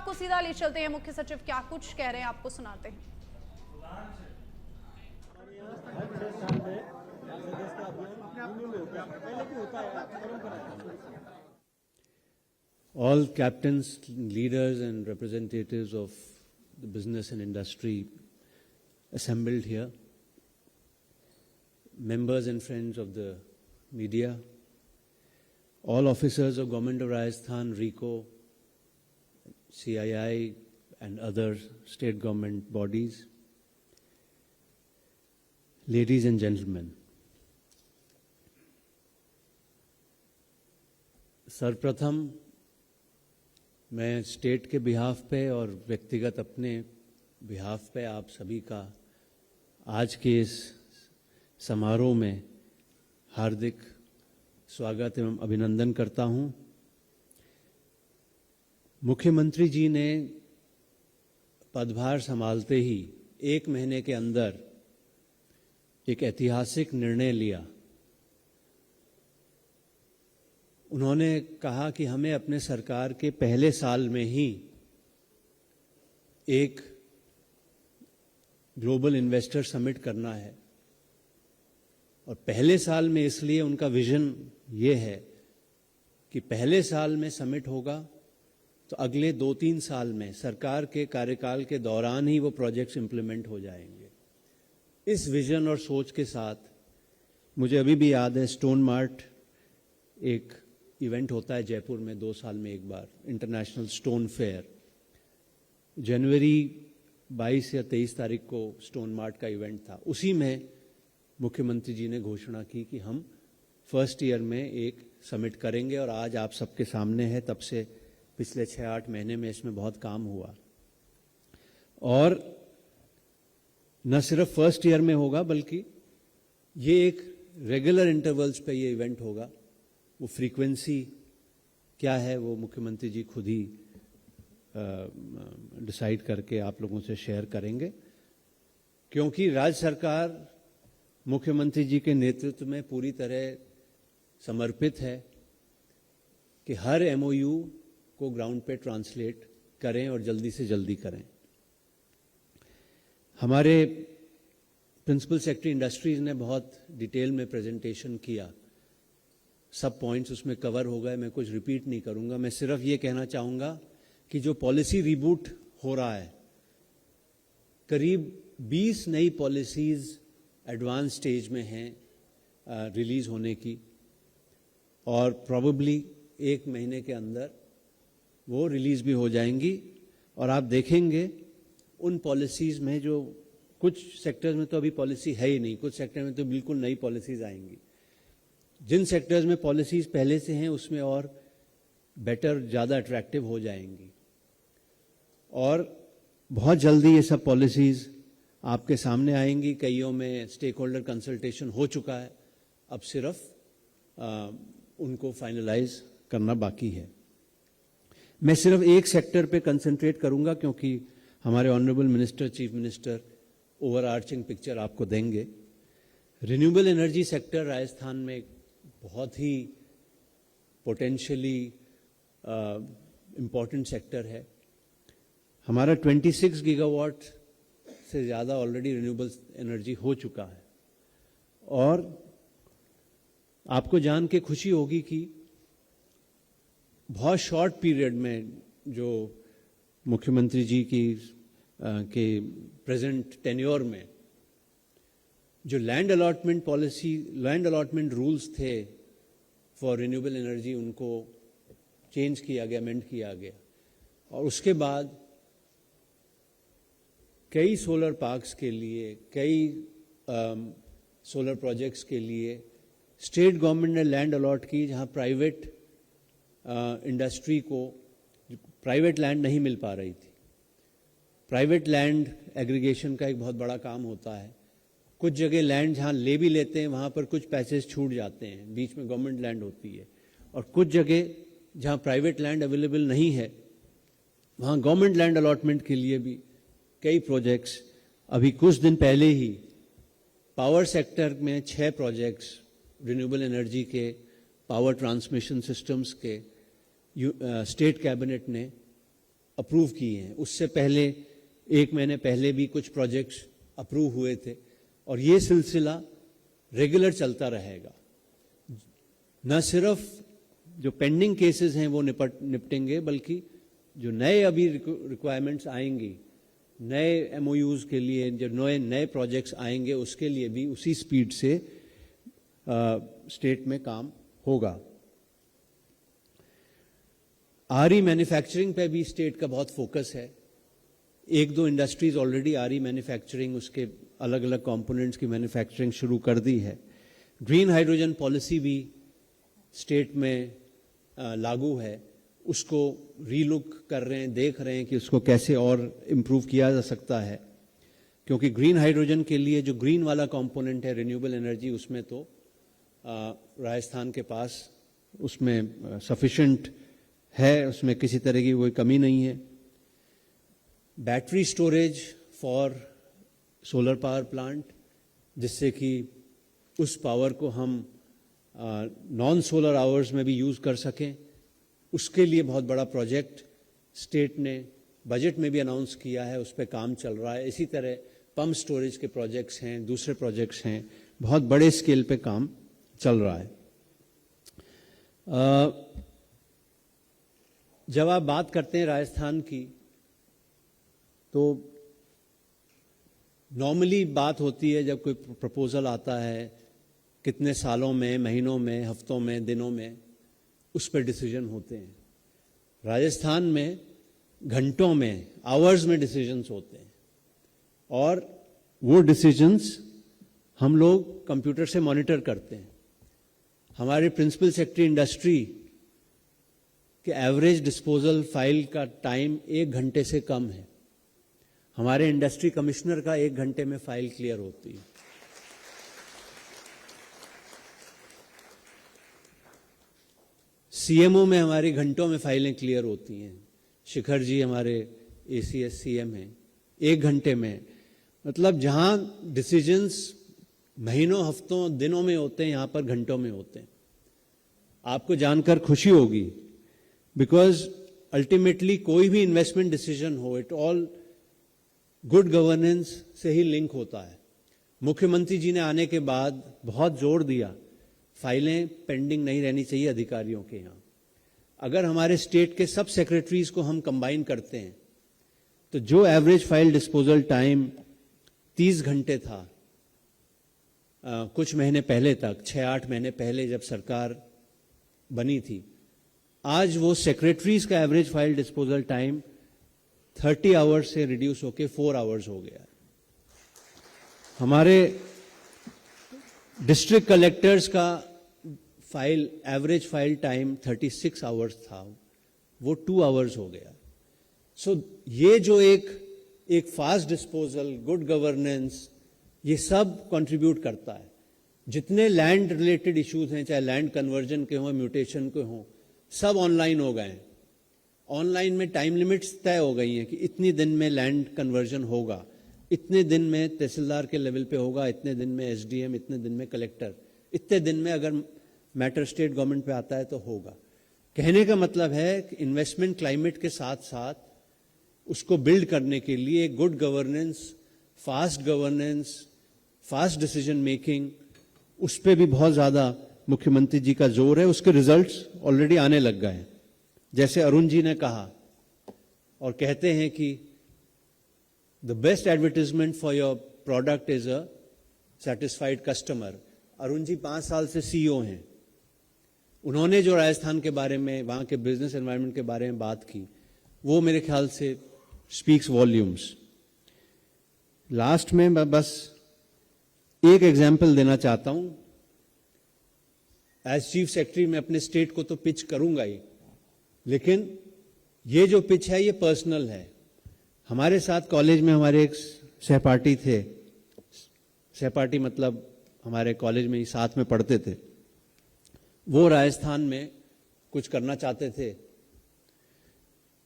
आपको सीधा ले चलते हैं, मुख्य सचिव क्या कुछ कह रहे हैं आपको सुनाते हैं। All captains, leaders and representatives of the business and industry assembled here, members and friends of the media, all officers of Government of Rajasthan, RICO, CII and other state government bodies, ladies and gentlemen, सर्वप्रथम मैं state के behalf पे और व्यक्तिगत अपने behalf पे आप सभी का आज के इस समारोह में हार्दिक स्वागत एवं अभिनंदन करता हूं। मुख्यमंत्री जी ने पदभार संभालते ही 1 महीने के अंदर एक ऐतिहासिक निर्णय लिया। उन्होंने कहा कि हमें अपने सरकार के पहले साल में ही एक ग्लोबल इन्वेस्टर समिट करना है, और पहले साल में इसलिए उनका विजन ये है कि पहले साल में समिट होगा तो अगले 2-3 साल में सरकार के कार्यकाल के दौरान ही वो प्रोजेक्ट्स इंप्लीमेंट हो जाएंगे। इस विजन और सोच के साथ मुझे अभी भी याद है, स्टोन मार्ट एक इवेंट होता है जयपुर में 2 साल में एक बार, इंटरनेशनल स्टोन फेयर। जनवरी 22 या 23 तारीख को स्टोन मार्ट का इवेंट था। उसी में मुख्यमंत्री जी ने घोषणा की कि हम फर्स्ट ईयर में एक समिट करेंगे, और आज आप सबके सामने है। तब से पिछले 6-8 महीने में इसमें बहुत काम हुआ, और न सिर्फ फर्स्ट ईयर में होगा बल्कि ये एक रेगुलर इंटरवल्स पे ये इवेंट होगा। वो फ्रीक्वेंसी क्या है वो मुख्यमंत्री जी खुद ही डिसाइड करके आप लोगों से शेयर करेंगे, क्योंकि राज्य सरकार मुख्यमंत्री जी के नेतृत्व में पूरी तरह समर्पित है कि हर एमओयू को ग्राउंड पे ट्रांसलेट करें और जल्दी से जल्दी करें। हमारे प्रिंसिपल सेक्रेटरी इंडस्ट्रीज ने बहुत डिटेल में प्रेजेंटेशन किया, सब पॉइंट्स उसमें कवर हो गए, मैं कुछ रिपीट नहीं करूंगा। मैं सिर्फ ये कहना चाहूंगा कि जो पॉलिसी रिबूट हो रहा है, करीब 20 नई पॉलिसीज एडवांस स्टेज में हैं रिलीज होने की, और प्रॉबेबली 1 महीने के अंदर वो रिलीज भी हो जाएंगी। और आप देखेंगे उन पॉलिसीज में जो कुछ सेक्टर्स में तो अभी पॉलिसी है ही नहीं, कुछ सेक्टर में तो बिल्कुल नई पॉलिसीज आएंगी। जिन सेक्टर्स में पॉलिसीज पहले से हैं उसमें और बेटर, ज़्यादा अट्रैक्टिव हो जाएंगी, और बहुत जल्दी ये सब पॉलिसीज आपके सामने आएंगी। कईयों में स्टेक होल्डर कंसल्टेशन हो चुका है, अब सिर्फ उनको फाइनलाइज करना बाकी है। मैं सिर्फ एक सेक्टर पे कंसंट्रेट करूंगा, क्योंकि हमारे honourable minister, chief minister overarching picture आपको देंगे। रिन्यूएबल एनर्जी सेक्टर राजस्थान में बहुत ही पोटेंशियली इम्पॉर्टेंट सेक्टर है। हमारा 26 गीगावाट से ज़्यादा ऑलरेडी रिन्यूएबल एनर्जी हो चुका है, और आपको जान के खुशी होगी कि बहुत शॉर्ट पीरियड में जो मुख्यमंत्री जी की के प्रेजेंट टेन्योर में जो land allotment policy, land allotment rules थे फॉर रिन्यूएबल एनर्जी, उनको चेंज किया गया, अमेंड किया गया, और उसके बाद कई सोलर पार्क्स के लिए, कई सोलर प्रोजेक्ट्स के लिए स्टेट गवर्नमेंट ने लैंड अलॉट की, जहां प्राइवेट इंडस्ट्री को प्राइवेट लैंड नहीं मिल पा रही थी। प्राइवेट लैंड एग्रीगेशन का एक बहुत बड़ा काम होता है। कुछ जगह लैंड जहां ले भी लेते हैं वहां पर कुछ पैसेज छूट जाते हैं, बीच में गवर्नमेंट लैंड होती है, और कुछ जगह जहां प्राइवेट लैंड अवेलेबल नहीं है वहां गवर्नमेंट लैंड अलॉटमेंट के लिए भी कई प्रोजेक्ट्स, अभी कुछ दिन पहले ही पावर सेक्टर में 6 प्रोजेक्ट्स रिन्यूएबल एनर्जी के, पावर ट्रांसमिशन सिस्टम्स के, स्टेट कैबिनेट ने अप्रूव किए हैं। उससे पहले 1 महीने पहले भी कुछ प्रोजेक्ट्स अप्रूव हुए थे और ये सिलसिला रेगुलर चलता रहेगा। न सिर्फ जो पेंडिंग केसेस हैं वो निपटेंगे, बल्कि जो नए अभी रिक्वायरमेंट्स आएंगी, नए एमओयूज के लिए जो नए प्रोजेक्ट्स आएंगे, उसके लिए भी उसी स्पीड से स्टेट में काम होगा। आरई मैन्युफैक्चरिंग पे भी स्टेट का बहुत फोकस है। 1-2 इंडस्ट्रीज ऑलरेडी आरई मैन्युफैक्चरिंग, उसके अलग अलग कंपोनेंट्स की मैन्युफैक्चरिंग शुरू कर दी है। ग्रीन हाइड्रोजन पॉलिसी भी स्टेट में लागू है, उसको रीलुक कर रहे हैं, देख रहे हैं कि उसको कैसे और इम्प्रूव किया जा सकता है, क्योंकि ग्रीन हाइड्रोजन के लिए जो ग्रीन वाला कंपोनेंट है रिन्यूएबल एनर्जी, उसमें तो राजस्थान के पास उसमें सफिशिएंट है, उसमें किसी तरह की कोई कमी नहीं है। Battery storage for solar power plant, जिससे कि उस पावर को हम नॉन सोलर आवर्स में भी यूज़ कर सकें, उसके लिए बहुत बड़ा प्रोजेक्ट स्टेट ने बजट में भी अनाउंस किया है, उस पर काम चल रहा है। इसी तरह पंप स्टोरेज के प्रोजेक्ट्स हैं, दूसरे प्रोजेक्ट्स हैं, बहुत बड़े स्केल पे काम चल रहा है। जब आप बात करते हैं राजस्थान की, तो नॉर्मली बात होती है जब कोई प्रपोजल आता है, कितने सालों में, महीनों में, हफ्तों में, दिनों में उस पर डिसीजन होते हैं। राजस्थान में घंटों में, आवर्स में डिसीजंस होते हैं और वो डिसीजंस हम लोग कंप्यूटर से मॉनिटर करते हैं। हमारे प्रिंसिपल सेक्रेटरी इंडस्ट्री के एवरेज डिस्पोजल फाइल का टाइम 1 घंटे से कम है। हमारे इंडस्ट्री कमिश्नर का 1 घंटे में फाइल क्लियर होती है। सीएमओ में हमारी घंटों में फाइलें क्लियर होती हैं। शिखर जी हमारे एसीएस सीएम हैं, 1 घंटे में। मतलब जहां डिसीजंस महीनों, हफ्तों, दिनों में होते हैं, यहां पर घंटों में होते हैं। आपको जानकर खुशी होगी, बिकॉज अल्टीमेटली कोई भी इन्वेस्टमेंट डिसीजन हो, इट ऑल गुड गवर्नेंस से ही लिंक होता है। मुख्यमंत्री जी ने आने के बाद बहुत जोर दिया, फाइलें पेंडिंग नहीं रहनी चाहिए अधिकारियों के यहाँ। अगर हमारे स्टेट के सब सेक्रेटरीज को हम कंबाइन करते हैं, तो जो एवरेज फाइल डिस्पोजल टाइम 30 घंटे था कुछ महीने पहले तक, 6-8 महीने पहले जब सरकार बनी थी, आज वो सेक्रेटरीज का average file disposal time 30 hours से रिड्यूस होकर 4 आवर्स हो गया। हमारे डिस्ट्रिक्ट कलेक्टर्स का file average file time 36 hours था, वो 2 आवर्स हो गया। सो ये जो एक फास्ट डिस्पोजल, गुड गवर्नेंस, ये सब कंट्रीब्यूट करता है। जितने लैंड रिलेटेड इश्यूज हैं, चाहे लैंड कन्वर्जन के हों, म्यूटेशन के हों, सब ऑनलाइन हो गए हैं। ऑनलाइन में टाइम लिमिट्स तय हो गई हैं कि इतनी दिन में लैंड कन्वर्जन होगा, इतने दिन में तहसीलदार के लेवल पे होगा, इतने दिन में एसडीएम, इतने दिन में कलेक्टर, इतने दिन में अगर मैटर स्टेट गवर्नमेंट पे आता है तो होगा। कहने का मतलब है कि इन्वेस्टमेंट क्लाइमेट के साथ साथ उसको बिल्ड करने के लिए good governance, fast decision making, उस पर भी बहुत ज्यादा मुख्यमंत्री जी का जोर है। उसके रिजल्ट्स ऑलरेडी आने लग गए हैं। जैसे अरुण जी ने कहा और कहते हैं कि the best advertisement for your product is a satisfied customer. Arun ji 5 साल से सीईओ हैं। उन्होंने जो राजस्थान के बारे में, वहां के बिजनेस एनवायरनमेंट के बारे में बात की, वो मेरे ख्याल से स्पीक्स वॉल्यूम्स। लास्ट में मैं बस एक एग्जाम्पल देना चाहता हूं। एज चीफ सेक्रेटरी मैं अपने स्टेट को तो पिच करूंगा ही, लेकिन ये जो पिच है ये पर्सनल है। हमारे साथ कॉलेज में हमारे एक सहपाठी थे, सहपाठी मतलब हमारे कॉलेज में ही साथ में पढ़ते थे। वो राजस्थान में कुछ करना चाहते थे।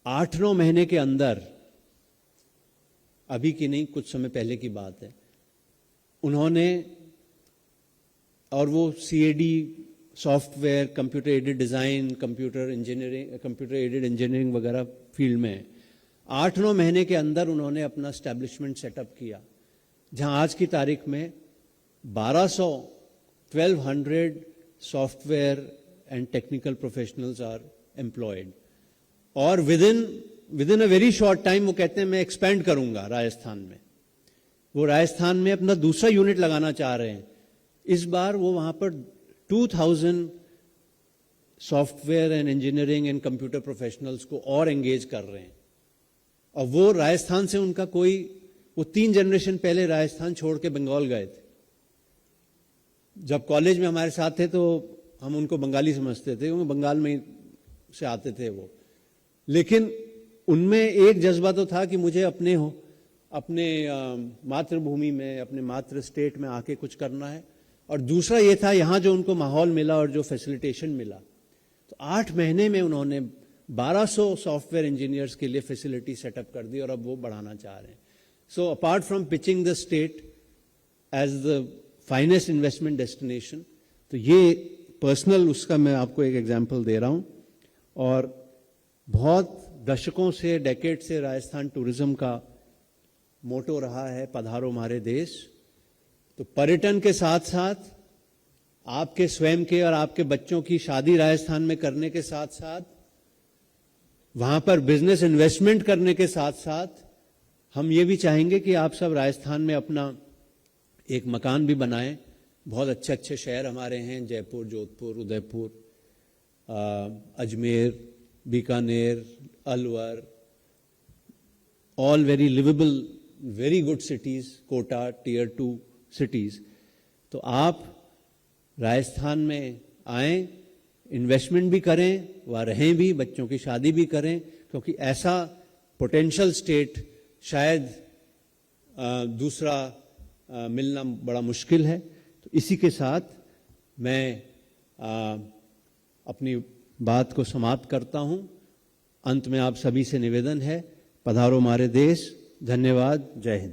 8-9 महीने के अंदर, अभी की नहीं, कुछ समय पहले की बात है, उन्होंने, और वो CAD software, computer aided design, computer engineering, computer aided engineering वगैरह फील्ड में, 8-9 महीने के अंदर उन्होंने अपना स्टैब्लिशमेंट सेटअप किया, जहां आज की तारीख में 1200 software and technical professionals are employed. और within a very short time वो कहते हैं मैं एक्सपेंड करूंगा राजस्थान में। वो राजस्थान में अपना दूसरा यूनिट लगाना चाह रहे हैं। इस बार वो वहां पर 2000 software and engineering and computer professionals को और एंगेज कर रहे हैं। और वो राजस्थान से उनका वो 3 जनरेशन पहले राजस्थान छोड़ के बंगाल गए थे। जब कॉलेज में हमारे साथ थे तो हम उनको बंगाली समझते थे, क्योंकि बंगाल में से आते थे वो। लेकिन उनमें एक जज्बा तो था कि मुझे अपने मातृभूमि में, अपने मातृ स्टेट में आके कुछ करना है। और दूसरा ये था, यहां जो उनको माहौल मिला और जो फैसिलिटेशन मिला, तो 8 महीने में उन्होंने 1200 सॉफ्टवेयर इंजीनियर्स के लिए फैसिलिटी सेटअप कर दी और अब वो बढ़ाना चाह रहे हैं। So apart from pitching the state as the finest investment destination, तो ये पर्सनल उसका मैं आपको एक एग्जांपल दे रहा हूं। और बहुत दशकों से, डेकेड से राजस्थान टूरिज्म का मोटो रहा है, पधारो हमारे देश। तो पर्यटन के साथ साथ आपके स्वयं के और आपके बच्चों की शादी राजस्थान में करने के साथ साथ, वहां पर बिजनेस इन्वेस्टमेंट करने के साथ साथ, हम ये भी चाहेंगे कि आप सब राजस्थान में अपना एक मकान भी बनाएं। बहुत अच्छे अच्छे शहर हमारे हैं, Jaipur, Jodhpur, Udaipur, Ajmer, Bikaner, Alwar, all very livable, very good cities, Kota, tier 2 cities. तो आप राजस्थान में आएं, इन्वेस्टमेंट भी करें, वहाँ रहें भी, बच्चों की शादी भी करें, क्योंकि ऐसा पोटेंशियल स्टेट शायद दूसरा मिलना बड़ा मुश्किल है। तो इसी के साथ मैं अपनी बात को समाप्त करता हूं। अंत में आप सभी से निवेदन है, पधारो हमारे देश। धन्यवाद। जय हिंद।